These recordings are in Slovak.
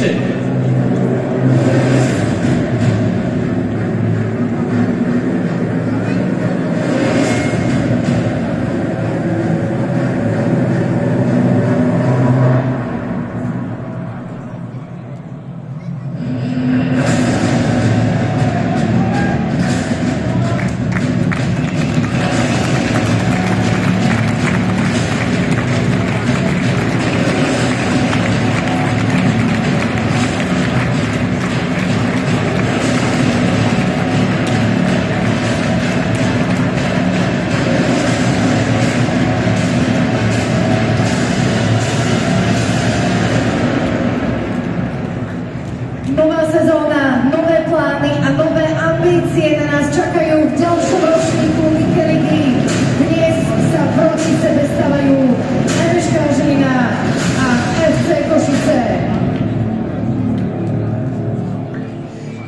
Košice. Nová sezóna, nové plány a nové ambície na nás čakajú v ďalšom ročníku Nike ligy. Dnes sa proti sebe stavajú MŠK Žilina a FC Košice.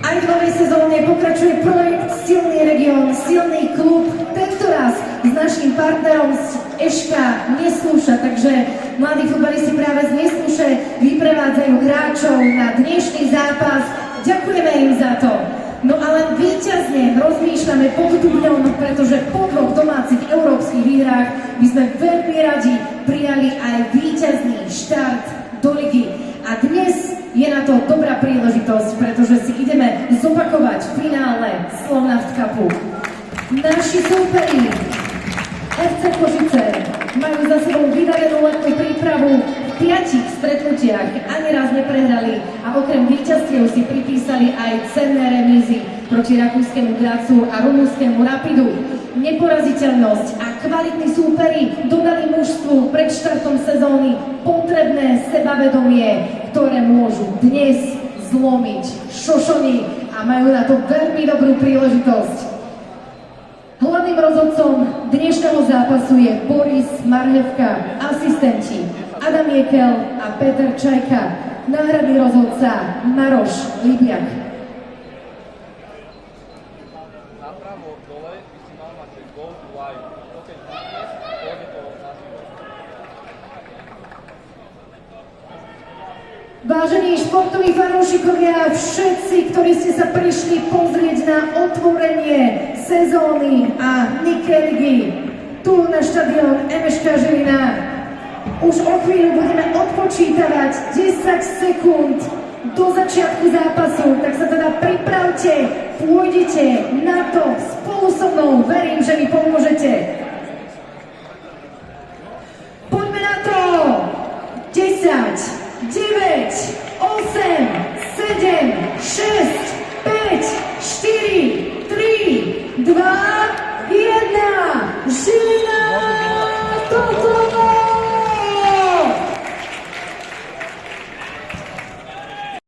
Aj v novej sezóne pokračuje projekt Silný región, silný klub. Tento raz s naším partnerom z Eška Neslúša, takže mladí futbalisti práve z Neslúše vyprevádzajú hráčov na dnešný zápas. Ďakujeme im za to. No ale víťazne rozmýšľame pod dňom, pretože po dvoch domácich európskych výhrách by sme veľmi radi prijali aj víťazný štart do ligy. A dnes je na to dobrá príležitosť, pretože si ideme zopakovať finále Slovnaft Cupu. Naši súperi FC Košice majú za sebou vydarenú letnú prípravu v 5 stretnutiach, ani raz neprehrali a okrem víťazstiev si pripísali aj cenné remízy proti rakúskému Gracu a rumúnskému Rapidu. Neporaziteľnosť a kvalitní súperi dodali mužstvu pred štartom sezóny potrebné sebavedomie, ktoré môžu dnes zlomiť šošony a majú na to veľmi dobrú príležitosť. Hlavným rozhodcom dnešného zápasu je Boris Marhevka, asistenti Adam Jekel a Peter Čajka, náhradný rozhodca Maroš Libiak. Napravo dole by si mal mať go to live. Keď klikneš, pôjde to na život. Vážení športoví fanúšikovia, všetci, ktorí ste sa prišli pozrieť na otvorenie sezóny a Nike ligy tu na štadión MŠK Žilina, už o chvíľu budeme odpočítavať 10 sekúnd do začiatku zápasu, tak sa teda pripravte, pôjdete na to spolu so mnou, verím, že mi pomôžete. Poďme na to! 10, 9, 8, 7, 6, 5, 4, 3, 2, 1, Žilina!